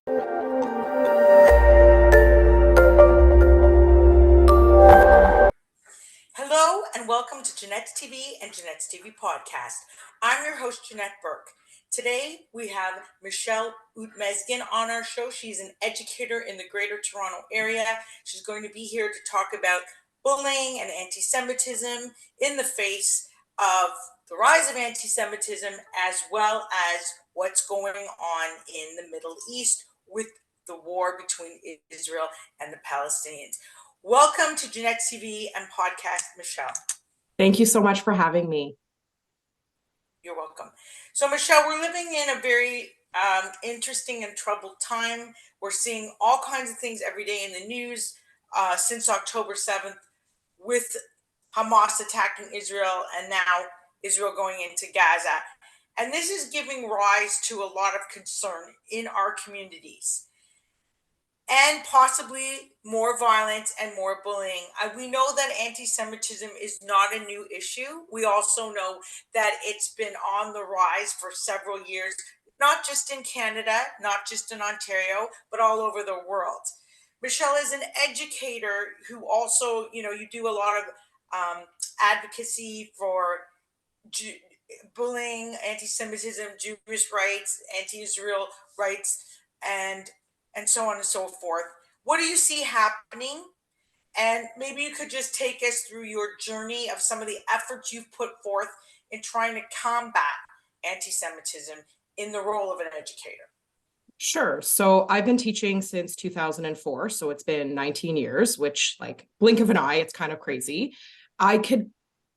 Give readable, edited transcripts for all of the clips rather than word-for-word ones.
Hello and welcome to Janette's TV and Janette's TV podcast. I'm your host, Janette Burke. Today we have Michelle Outmezguine on our show. She's an educator in the Greater Toronto area. She's going to be here to talk about bullying and anti-Semitism in the face of the rise of anti-Semitism, as well as what's going on in the Middle East with the war between Israel and the Palestinians. Welcome to Janette's TV and podcast, Michelle. Thank you so much for having me. You're welcome. So, Michelle, we're living in a very interesting and troubled time. We're seeing all kinds of things every day in the news since October 7th, with Hamas attacking Israel and now Israel going into Gaza. And this is giving rise to a lot of concern in our communities, and possibly more violence and more bullying. We know that anti-Semitism is not a new issue. We also know that it's been on the rise for several years, not just in Canada, not just in Ontario, but all over the world. Michelle is an educator who also, you do a lot of advocacy for bullying, anti-Semitism, Jewish rights, anti-Israel rights, and so on and so forth. What do you see happening? And maybe you could just take us through your journey of some of the efforts you've put forth in trying to combat anti-Semitism in the role of an educator. Sure. So I've been teaching since 2004. So it's been 19 years, which, like, blink of an eye, it's kind of crazy. I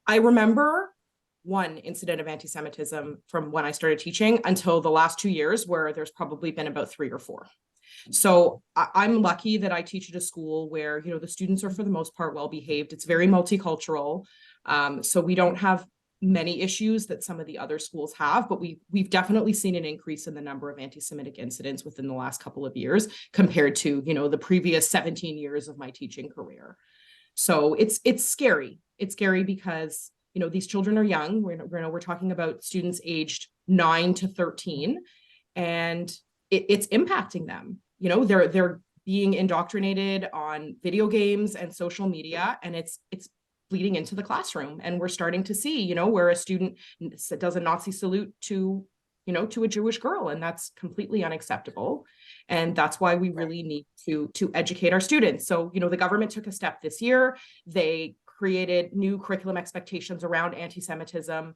remember one incident of anti-Semitism from when I started teaching until the last 2 years, where there's probably been about 3 or 4. So I'm lucky that I teach at a school where, the students are for the most part well-behaved. It's very multicultural. So we don't have many issues that some of the other schools have, but we've definitely seen an increase in the number of anti-Semitic incidents within the last couple of years compared to, the previous 17 years of my teaching career. So it's scary. It's scary because, these children are young. We're talking about students aged 9 to 13, and it's impacting them. They're being indoctrinated on video games and social media, and it's bleeding into the classroom. And we're starting to see, where a student does a Nazi salute to a Jewish girl, and that's completely unacceptable. And that's why we really need to educate our students. So, the government took a step this year. They created new curriculum expectations around anti-Semitism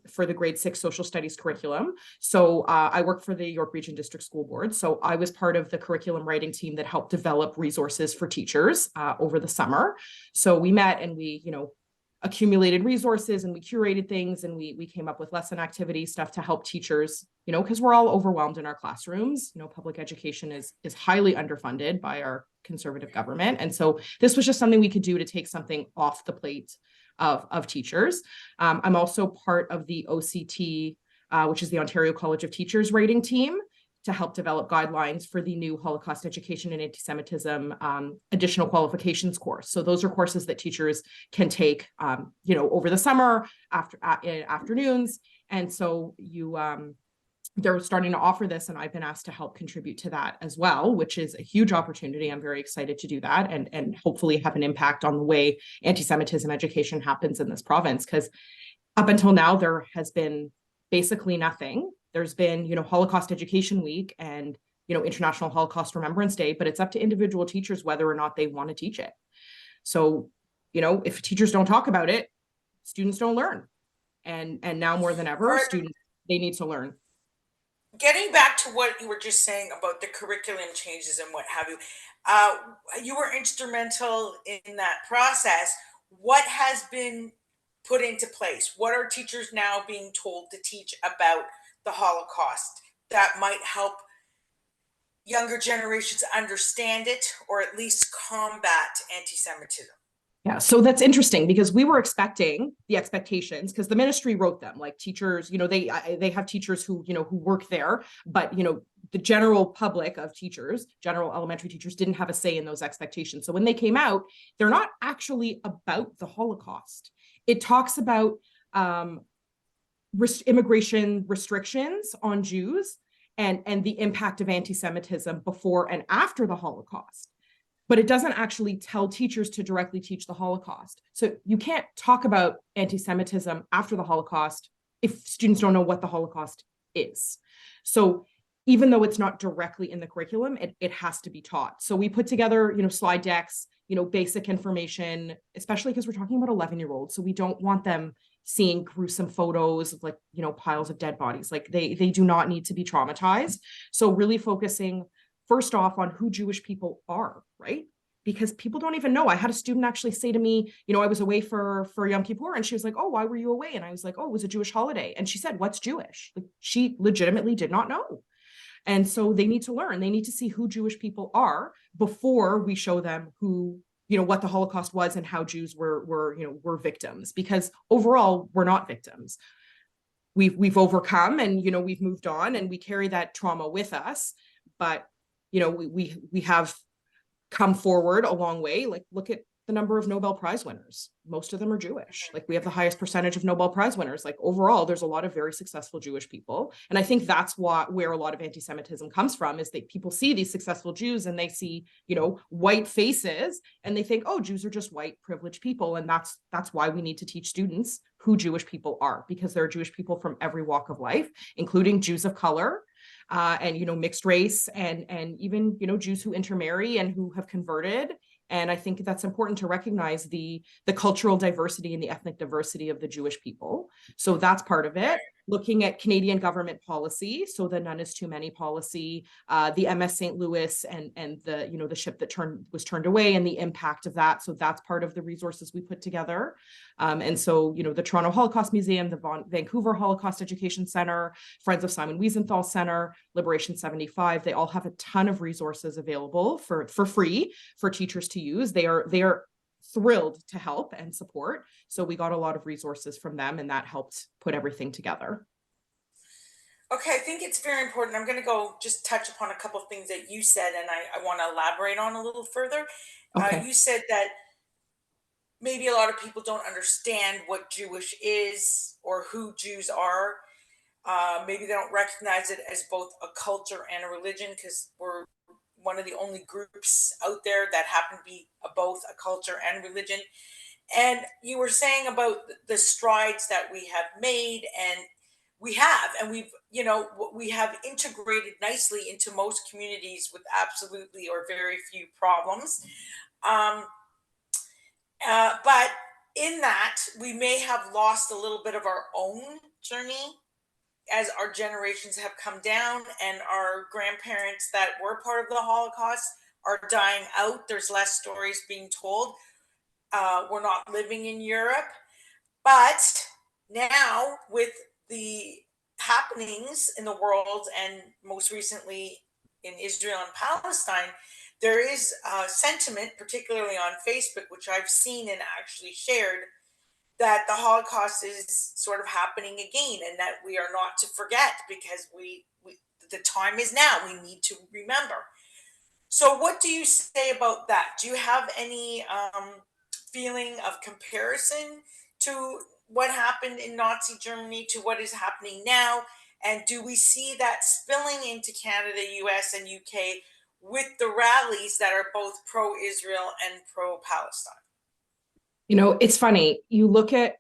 for the grade 6 social studies curriculum. So I work for the York Region District School Board. So I was part of the curriculum writing team that helped develop resources for teachers over the summer. So we met and we, accumulated resources, and we curated things, and we came up with lesson activity stuff to help teachers, because we're all overwhelmed in our classrooms. Public education is highly underfunded by our conservative government. And so this was just something we could do to take something off the plate of teachers. I'm also part of the OCT, which is the Ontario College of Teachers writing team, to help develop guidelines for the new Holocaust education and anti-Semitism additional qualifications course. So those are courses that teachers can take, over the summer afternoons. And so they're starting to offer this, and I've been asked to help contribute to that as well, which is a huge opportunity. I'm very excited to do that and hopefully have an impact on the way anti-Semitism education happens in this province. Because up until now, there has been basically nothing. There's been, Holocaust Education Week and, International Holocaust Remembrance Day, but it's up to individual teachers whether or not they want to teach it. So, if teachers don't talk about it, students don't learn. And now more than ever, students, they need to learn. Getting back to what you were just saying about the curriculum changes and what have you, you were instrumental in that process. What has been put into place? What are teachers now being told to teach about the Holocaust that might help younger generations understand it, or at least combat anti-Semitism? Yeah, so that's interesting because we were expecting the expectations, because the ministry wrote them, like teachers, they have teachers who work there, but the general public of teachers, general elementary teachers, didn't have a say in those expectations. So when they came out, they're not actually about the Holocaust. It talks about immigration restrictions on Jews and the impact of anti-Semitism before and after the Holocaust. But it doesn't actually tell teachers to directly teach the Holocaust. So you can't talk about anti-Semitism after the Holocaust if students don't know what the Holocaust is. So even though it's not directly in the curriculum, it has to be taught. So we put together, slide decks, basic information, especially because we're talking about 11-year-olds. So we don't want them seeing gruesome photos of piles of dead bodies. Like they do not need to be traumatized. So really focusing first off on who Jewish people are, right? Because people don't even know. I had a student actually say to me, I was away for Yom Kippur, and she was like, "Oh, why were you away?" And I was like, "Oh, it was a Jewish holiday." And she said, "What's Jewish?" Like she legitimately did not know. And so they need to learn. They need to see who Jewish people are before we show them who, what the Holocaust was and how Jews were victims. Because overall, we're not victims. We've overcome, and we've moved on, and we carry that trauma with us. But we have come forward a long way. Like look at the number of Nobel Prize winners. Most of them are Jewish. Like we have the highest percentage of Nobel Prize winners. Like overall, there's a lot of very successful Jewish people. And I think that's where a lot of anti-Semitism comes from, is that people see these successful Jews and they see, white faces and they think, oh, Jews are just white privileged people. And that's why we need to teach students who Jewish people are, because there are Jewish people from every walk of life, including Jews of color, and mixed race, and even Jews who intermarry and who have converted. And I think that's important to recognize the cultural diversity and the ethnic diversity of the Jewish people. So that's part of it. Looking at Canadian government policy, so the none is too many policy, the MS St. Louis and the ship that was turned away and the impact of that. So that's part of the resources we put together. And so the Toronto Holocaust Museum, the Vancouver Holocaust Education Center, Friends of Simon Wiesenthal Center, Liberation 75, they all have a ton of resources available for free for teachers to use. They are thrilled to help and support. So we got a lot of resources from them, and that helped put everything together. Okay, I think it's very important. I'm going to go just touch upon a couple of things that you said, and I want to elaborate on a little further. Okay. You said that maybe a lot of people don't understand what Jewish is or who Jews are. Maybe they don't recognize it as both a culture and a religion, because we're one of the only groups out there that happen to be both a culture and religion. And you were saying about the strides that we have made, and we have integrated nicely into most communities with absolutely or very few problems. Um, but in that, we may have lost a little bit of our own journey as our generations have come down, and our grandparents that were part of the Holocaust are dying out. There's less stories being told. We're not living in Europe. But now, with the happenings in the world, and most recently in Israel and Palestine, there is sentiment, particularly on Facebook, which I've seen and actually shared, that the Holocaust is sort of happening again, and that we are not to forget, because the time is now. We need to remember. So, what do you say about that? Do you have any feeling of comparison to what happened in Nazi Germany to what is happening now? And do we see that spilling into Canada, US, and UK with the rallies that are both pro Israel and pro Palestine? It's funny. You look at,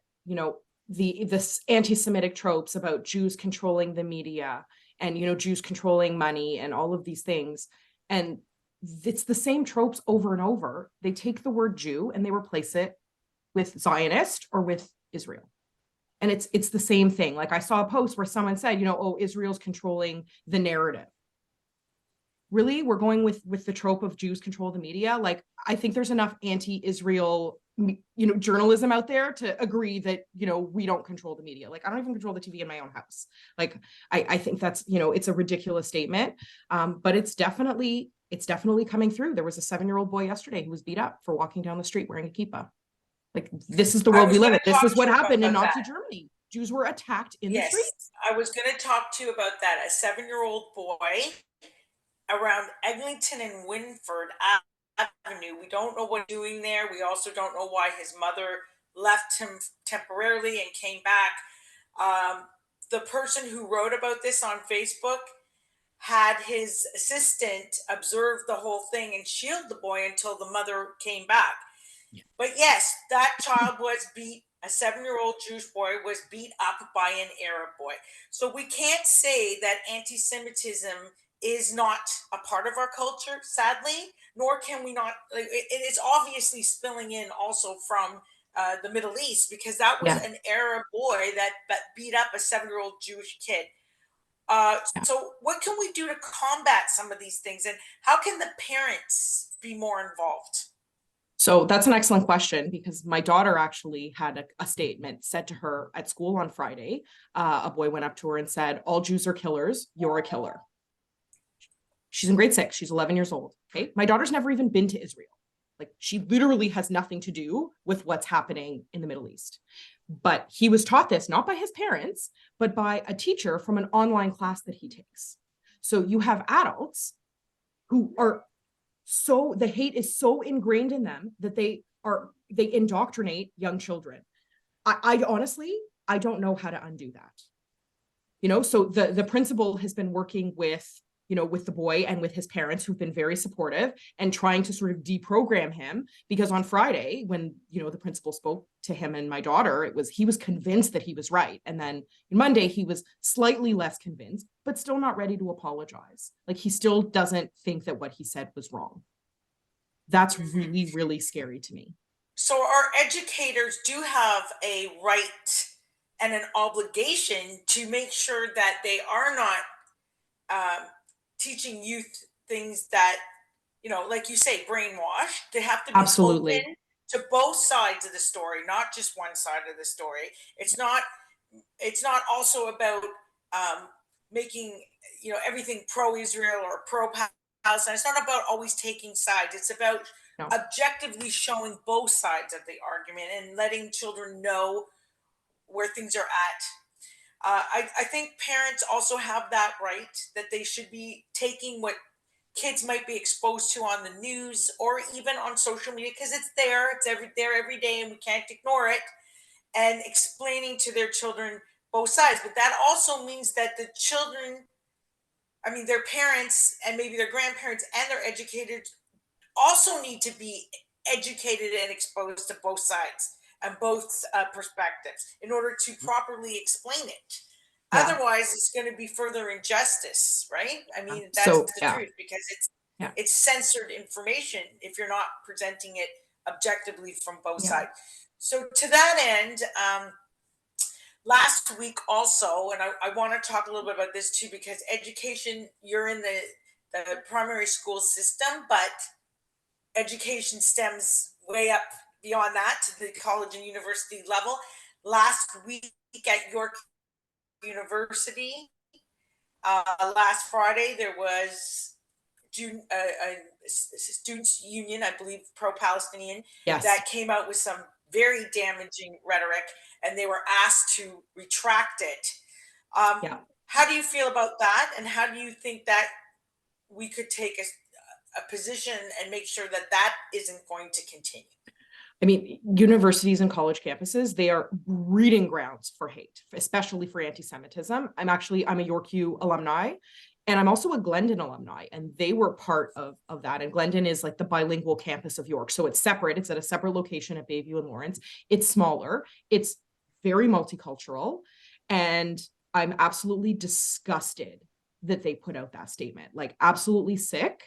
this anti-Semitic tropes about Jews controlling the media and, Jews controlling money and all of these things. And it's the same tropes over and over. They take the word Jew and they replace it with Zionist or with Israel. And it's the same thing. Like I saw a post where someone said, oh, Israel's controlling the narrative. Really? We're going with the trope of Jews control the media? Like, I think there's enough anti-Israel journalism out there to agree that we don't control the media. Like I don't even control the TV in my own house. Like I think that's it's a ridiculous statement, but it's definitely coming through. There was a 7-year-old boy yesterday who was beat up for walking down the street wearing a kippah. Like this is the world we live in. This is what happened in Nazi Germany. Jews were attacked in the streets. I was going to talk to you about that. A 7-year-old boy around Eglinton and Winford Avenue. We don't know what he's doing there. We also don't know why his mother left him temporarily and came back. The person who wrote about this on Facebook had his assistant observe the whole thing and shield the boy until the mother came back. But yes, that child was beat. A 7-year-old Jewish boy was beat up by an Arab boy. So we can't say that anti-Semitism is not a part of our culture, sadly, nor can we not. Like, it is obviously spilling in also from the Middle East, because that was Yeah. an Arab boy that beat up a 7-year-old Jewish kid. Yeah. So what can we do to combat some of these things, and how can the parents be more involved? So that's an excellent question, because my daughter actually had a statement said to her at school on Friday. A boy went up to her and said, "All Jews are killers. You're a killer." She's in grade 6. She's 11 years old. Okay. My daughter's never even been to Israel. Like, she literally has nothing to do with what's happening in the Middle East. But he was taught this not by his parents, but by a teacher from an online class that he takes. So you have adults who are the hate is so ingrained in them that they indoctrinate young children. I honestly, I don't know how to undo that. So the principal has been working with the boy and with his parents, who've been very supportive, and trying to sort of deprogram him, because on Friday, when the principal spoke to him and my daughter, he was convinced that he was right, and then Monday he was slightly less convinced, but still not ready to apologize. Like, he still doesn't think that what he said was wrong. That's really, really scary to me. So our educators do have a right and an obligation to make sure that they are not um, teaching youth things that, like you say, brainwash. They have to be Absolutely. open to both sides of the story, not just one side of the story. It's not also about um, making everything pro-Israel or pro-Palestine. It's not about always taking sides. It's about No. objectively showing both sides of the argument and letting children know where things are at. I think parents also have that right, that they should be taking what kids might be exposed to on the news or even on social media, because it's there every day and we can't ignore it, and explaining to their children both sides. But that also means that the children, I mean, their parents and maybe their grandparents and their educators also need to be educated and exposed to both sides and both perspectives in order to properly explain it. Yeah. Otherwise, it's going to be further injustice, right? I mean, that's So the yeah. truth, because it's Yeah. it's censored information if you're not presenting it objectively from both Yeah. sides. So to that end, last week also, and I want to talk a little bit about this too, because education, you're in the primary school system, but education stems way up beyond that to the college and university level. Last week at York University, last Friday, there was a students' union, I believe pro-Palestinian, Yes. that came out with some very damaging rhetoric, and they were asked to retract it. Um, Yeah. how do you feel about that, and how do you think that we could take a position and make sure that that isn't going to continue? I mean, universities and college campuses, they are breeding grounds for hate, especially for anti-Semitism. I'm a York U alumni, and I'm also a Glendon alumni, and they were part of that. And Glendon is like the bilingual campus of York. So it's separate. It's at a separate location at Bayview and Lawrence. It's smaller. It's very multicultural. And I'm absolutely disgusted that they put out that statement. Like, absolutely sick.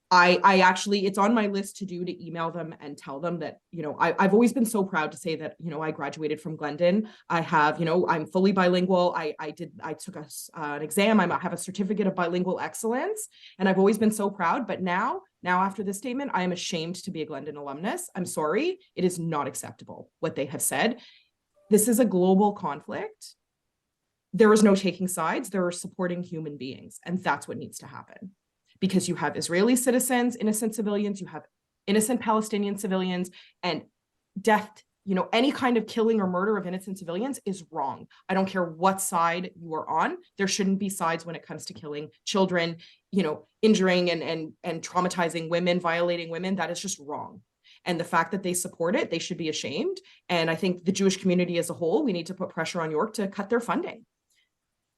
I actually, it's on my list to email them and tell them that, I've always been so proud to say that, I graduated from Glendon. I have, I'm fully bilingual. I took an exam. I have a certificate of bilingual excellence, and I've always been so proud. But now after this statement, I am ashamed to be a Glendon alumnus. I'm sorry. It is not acceptable what they have said. This is a global conflict. There is no taking sides. There are supporting human beings, and that's what needs to happen. Because you have Israeli citizens, innocent civilians, you have innocent Palestinian civilians, and death, any kind of killing or murder of innocent civilians is wrong. I don't care what side you are on. There shouldn't be sides when it comes to killing children, injuring and traumatizing women, violating women. That is just wrong. And the fact that they support it, they should be ashamed. And I think the Jewish community as a whole, we need to put pressure on York to cut their funding.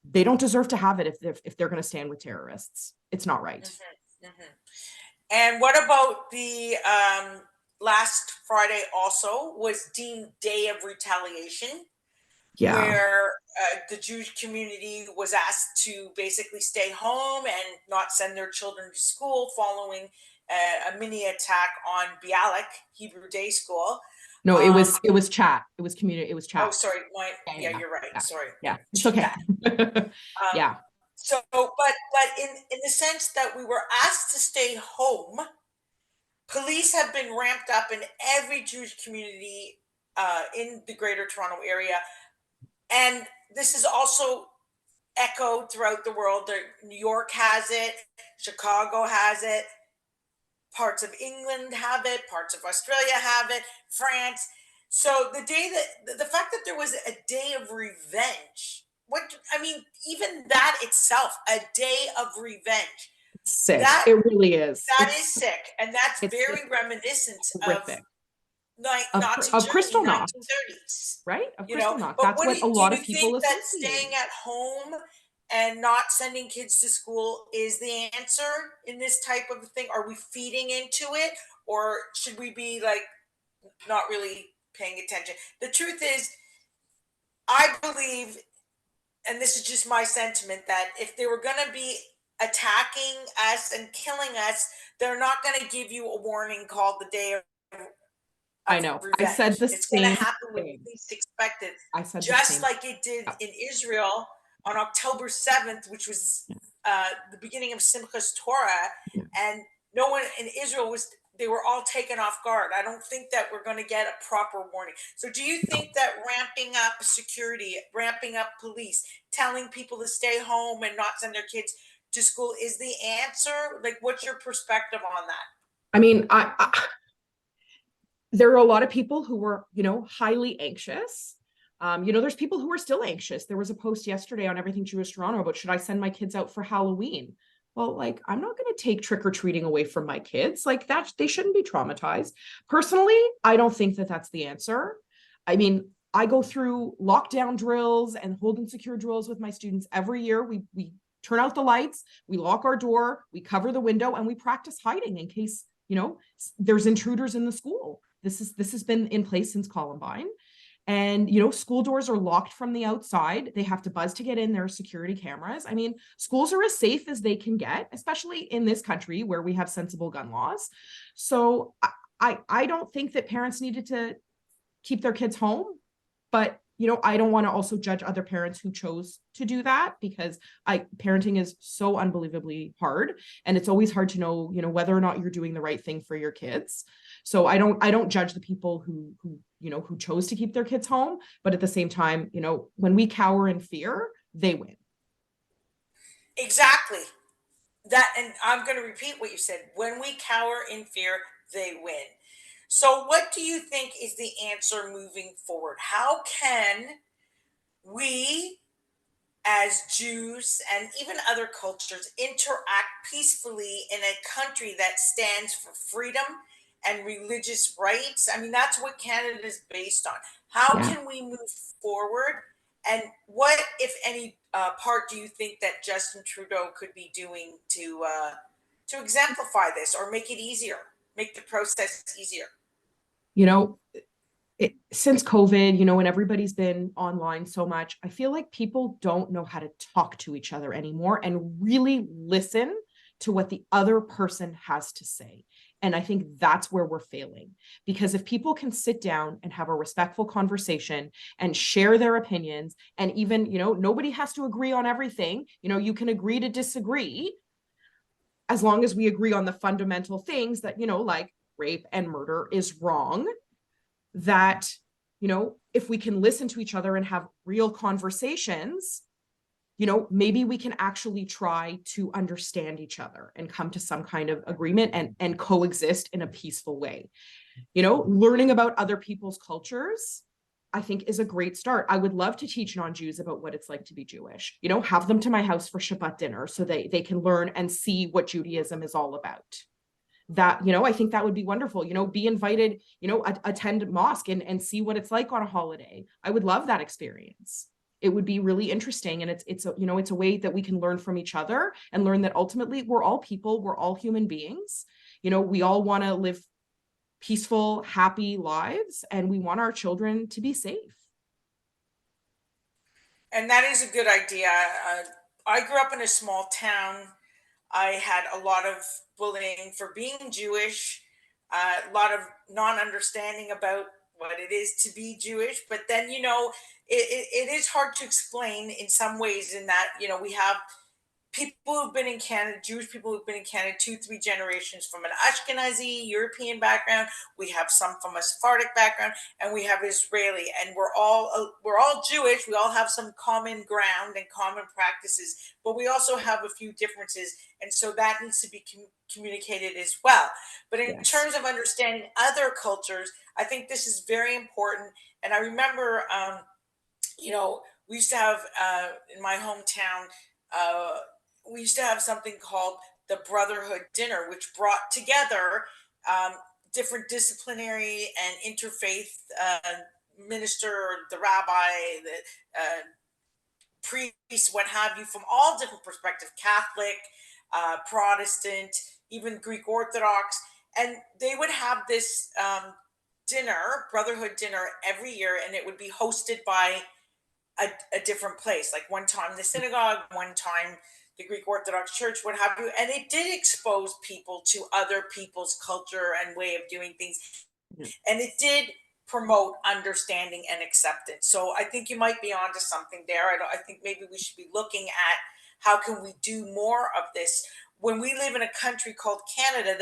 they don't deserve to have it if they're going to stand with terrorists. It's not right. Mm-hmm, mm-hmm. And what about the last Friday also was deemed Day of Retaliation, Yeah. where the Jewish community was asked to basically stay home and not send their children to school following a mini attack on Bialik Hebrew Day School. No, Um, it was chat. It was community. It was oh, chat. sorry, Yeah. you're right. Yeah. Sorry, Yeah. It's okay. chat. Um, Yeah. so, but in the sense that we were asked to stay home, police have been ramped up in every Jewish community in the Greater Toronto area, and this is also echoed throughout the world. New York has it, Chicago has it, parts of England have it, parts of Australia have it, France. So the fact that there was a day of revenge, even that itself, a day of revenge, Sick. that It really is. that is sick, and that's It's very reminiscent of horrific. Nazi Of Germany, Crystal Knock, 1930s. right? Of Crystal Knock. But That's what a do lot you of people think that associate. staying at home and not sending kids to school is the answer in this type of thing? Are we feeding into it, or should we be like not really paying attention? The truth is, I believe, and this is just my sentiment, that if they were going to be attacking us and killing us, they're not going to give you a warning called the day I of know. I said revenge. the It's going to same happen when you thing. least expect it, I said the just same. like it did Yeah. in Israel on October 7th, which was the beginning of Simchas Torah. Yeah. And no one in Israel they were all taken off guard. I don't think that we're going to get a proper warning. So do you No. think that ramping up security, ramping up police, telling people to stay home and not send their kids to school is the answer? Like, what's your perspective on that? I mean, there are a lot of people who were, highly anxious. There's people who are still anxious. There was a post yesterday on Everything Jewish Toronto about, should I send my kids out for Halloween? Well, like, I'm not going to take trick-or-treating away from my kids. Like, that, they shouldn't be traumatized. Personally, I don't think that that's the answer. I mean, I go through lockdown drills and hold and secure drills with my students every year. We turn out the lights, we lock our door, we cover the window, and we practice hiding in case, there's intruders in the school. This has been in place since Columbine. And, school doors are locked from the outside. They have to buzz to get in. There are security cameras. I mean, schools are as safe as they can get, especially in this country where we have sensible gun laws. So I don't think that parents needed to keep their kids home, but I don't want to also judge other parents who chose to do that, because parenting is so unbelievably hard, and it's always hard to know, whether or not you're doing the right thing for your kids. So I don't judge the people who chose to keep their kids home, but at the same time, when we cower in fear, they win. Exactly. That, and I'm going to repeat what you said. When we cower in fear, they win. So what do you think is the answer moving forward? How can we as Jews and even other cultures interact peacefully in a country that stands for freedom and religious rights? I mean, that's what Canada is based on. How Yeah. can we move forward? And what, if any, part do you think that Justin Trudeau could be doing to exemplify this or make it easier, make the process easier? You know, since COVID, when everybody's been online so much, I feel like people don't know how to talk to each other anymore and really listen to what the other person has to say. And I think that's where we're failing, because if people can sit down and have a respectful conversation and share their opinions, and even, nobody has to agree on everything, you can agree to disagree, as long as we agree on the fundamental things that, like rape and murder is wrong, that, if we can listen to each other and have real conversations, maybe we can actually try to understand each other and come to some kind of agreement and coexist in a peaceful way. Learning about other people's cultures, I think, is a great start. I would love to teach non-Jews about what it's like to be Jewish, have them to my house for Shabbat dinner so they can learn and see what Judaism is all about. That, I think that would be wonderful, be invited, attend mosque and see what it's like on a holiday. I would love that experience. it would be really interesting. And it's a, it's a way that we can learn from each other and learn that ultimately we're all people, we're all human beings. We all want to live peaceful, happy lives, and we want our children to be safe. And that is a good idea. I grew up in a small town. I had a lot of bullying for being Jewish, a lot of non-understanding about what it is to be Jewish. But then, it is hard to explain in some ways in that, we have people who've been in Canada, Jewish people who've been in Canada 2, 3 generations from an Ashkenazi European background. We have some from a Sephardic background, and we have Israeli, and we're all Jewish. We all have some common ground and common practices, but we also have a few differences, and so that needs to be communicated as well. But in Yes. terms of understanding other cultures, I think this is very important. And I remember, we used to have in my hometown. Uh, we used to have something called the Brotherhood Dinner, which brought together um, different disciplinary and interfaith minister, the rabbi, the priest, what have you, from all different perspectives, Catholic, Protestant, even Greek Orthodox. And they would have this dinner, Brotherhood Dinner, every year, and it would be hosted by a different place. Like one time the synagogue, one time the Greek Orthodox Church, what have you. And it did expose people to other people's culture and way of doing things. And it did promote understanding and acceptance. So I think you might be onto something there. I think maybe we should be looking at how can we do more of this when we live in a country called Canada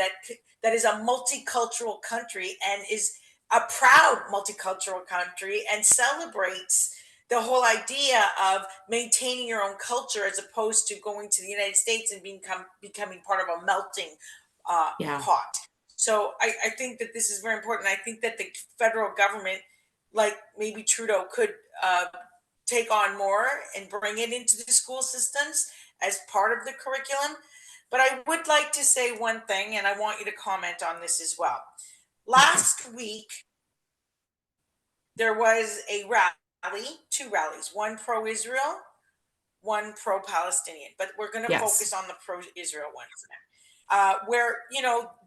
that is a multicultural country and is a proud multicultural country and celebrates the whole idea of maintaining your own culture as opposed to going to the United States and becoming part of a melting Yeah. pot. So I think that this is very important. I think that the federal government, like maybe Trudeau, could take on more and bring it into the school systems as part of the curriculum. But I would like to say one thing, and I want you to comment on this as well. Okay. Last week, there was a rally, two rallies, one pro Israel, one pro Palestinian. But we're going to Yes. focus on the pro Israel one for now. Where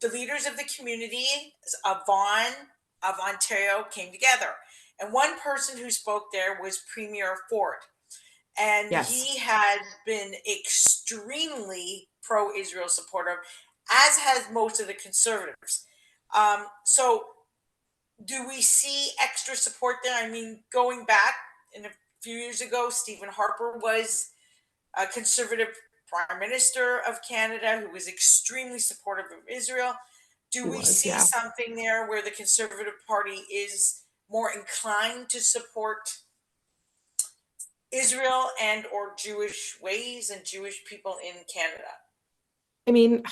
the leaders of the community of Vaughan, of Ontario, came together, and one person who spoke there was Premier Ford, and Yes. he had been extremely pro-Israel supporter, as has most of the conservatives. So, do we see extra support there? I mean, going back in a few years ago, Stephen Harper was a conservative prime minister of Canada who was extremely supportive of Israel. Do He we was. see Yeah. something there where the Conservative Party is more inclined to support Israel and or Jewish ways and Jewish people in Canada? I mean,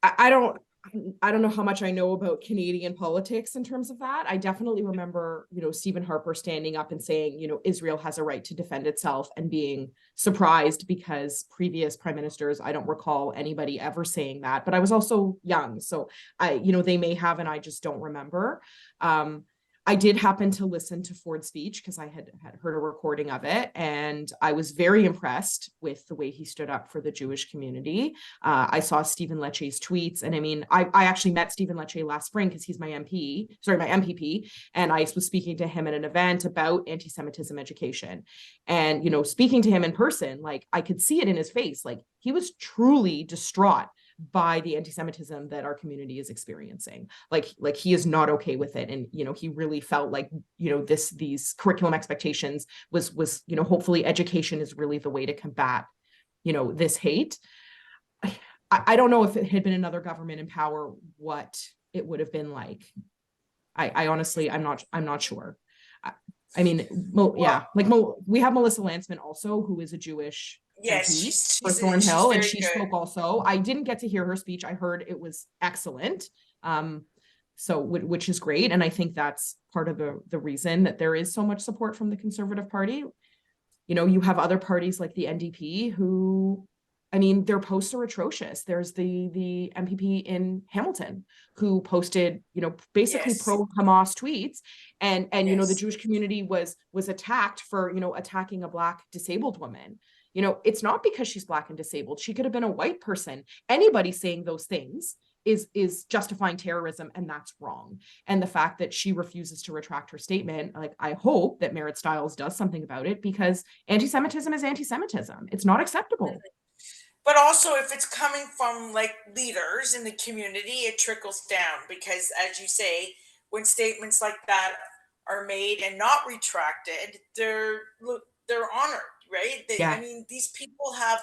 I don't know how much I know about Canadian politics in terms of that. I definitely remember, Stephen Harper standing up and saying, Israel has a right to defend itself, and being surprised because previous prime ministers, I don't recall anybody ever saying that, but I was also young. So they may have, and I just don't remember. I did happen to listen to Ford's speech because I had heard a recording of it, and I was very impressed with the way he stood up for the Jewish community. I saw Stephen Lecce's tweets, and I mean, I actually met Stephen Lecce last spring because he's my MPP, and I was speaking to him at an event about anti-Semitism education. And, speaking to him in person, like I could see it in his face, like he was truly distraught by the anti-Semitism that our community is experiencing. Like he is not okay with it. And, he really felt like, these curriculum expectations was, hopefully education is really the way to combat, this hate. I don't know if it had been another government in power, what it would have been like. I honestly, I'm not sure. I mean, Well, we have Melissa Lantsman also, who is a Jewish yes, MP she's for she's she's Thornhill, and very she good. spoke also. I didn't get to hear her speech. I heard it was excellent. So which is great. And I think that's part of the reason that there is so much support from the Conservative Party. You have other parties like the NDP who, I mean, their posts are atrocious. There's the MPP in Hamilton who posted, basically Yes. pro-Hamas tweets, and the Yes. Jewish community was attacked for attacking a Black disabled woman. It's not because she's Black and disabled. She could have been a white person. Anybody saying those things is justifying terrorism, and that's wrong. And the fact that she refuses to retract her statement, like, I hope that Merritt Stiles does something about it, because anti-Semitism is anti-Semitism. It's not acceptable. But also, if it's coming from like leaders in the community, it trickles down because, as you say, when statements like that are made and not retracted, they're honored, right? I Yeah, mean, these people have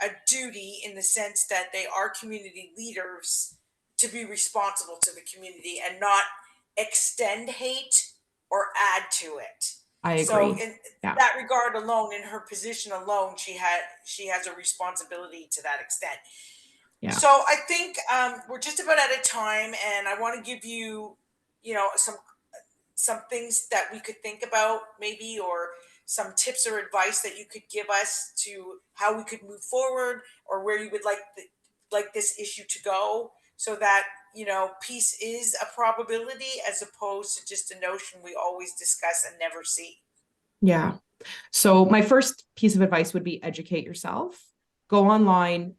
a duty in the sense that they are community leaders to be responsible to the community and not extend hate or add to it. I So agree. in Yeah, that regard alone, in her position alone, she has a responsibility to that extent. yeah, So I think we're just about out of time, and I want to give you, some things that we could think about maybe, or some tips or advice that you could give us to how we could move forward, or where you would like this issue to go, so that peace is a probability as opposed to just a notion we always discuss and never see. yeah. So my first piece of advice would be educate yourself. Go online,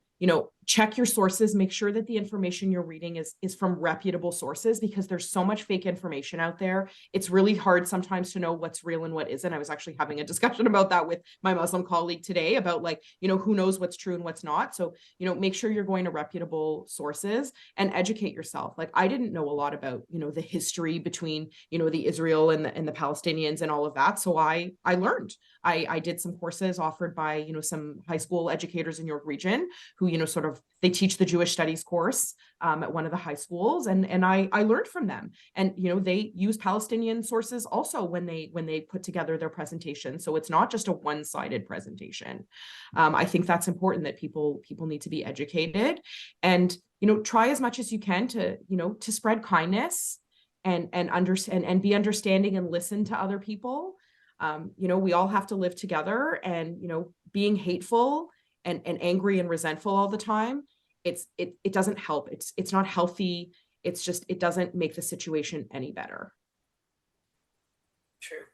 check your sources, make sure that the information you're reading is from reputable sources, because there's so much fake information out there. It's really hard sometimes to know what's real and what isn't. I was actually having a discussion about that with my Muslim colleague today, about, like, who knows what's true and what's not. So, make sure you're going to reputable sources and educate yourself. Like, I didn't know a lot about, the history between, the Israel and the Palestinians and all of that. So I learned. I did some courses offered by, some high school educators in York Region who, sort of, they teach the Jewish studies course at one of the high schools. And I learned from them. And, they use Palestinian sources also when they put together their presentation. So it's not just a one-sided presentation. I think that's important, that people need to be educated, and, try as much as you can to spread kindness and understand and be understanding and listen to other people. We all have to live together, and, being hateful and angry and resentful all the time, it doesn't help. It's not healthy. It's just, it doesn't make the situation any better. True.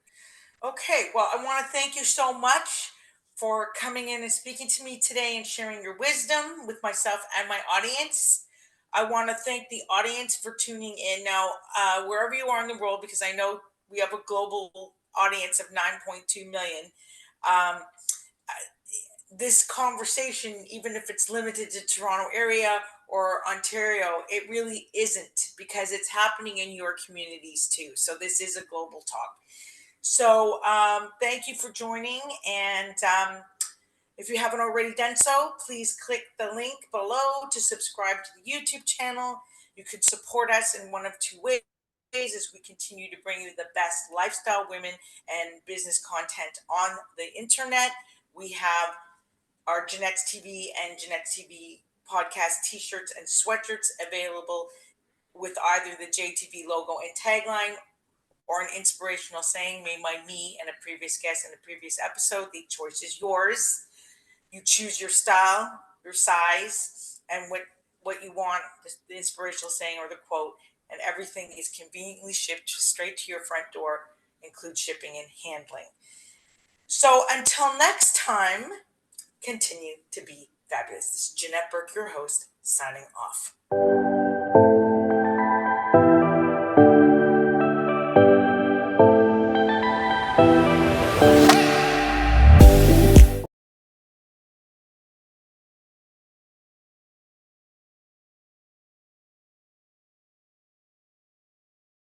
Okay, well, I want to thank you so much for coming in and speaking to me today and sharing your wisdom with myself and my audience. I want to thank the audience for tuning in. Now, wherever you are in the world, because I know we have a global audience of 9.2 million, um, this conversation, even if it's limited to Toronto area or Ontario, it really isn't, because it's happening in your communities too. So this is a global talk. So thank you for joining. And if you haven't already done so, please click the link below to subscribe to the YouTube channel. You could support us in one of two ways as we continue to bring you the best lifestyle, women, and business content on the internet. We have our Janette's TV and Janette's TV podcast t-shirts and sweatshirts available with either the JTV logo and tagline, or an inspirational saying made by me and a previous guest in a previous episode. The choice is yours. You choose your style, your size, and what you want, the inspirational saying or the quote, and everything is conveniently shipped straight to your front door, include shipping and handling. So until next time, continue to be fabulous. This is Janette Burke, your host, signing off.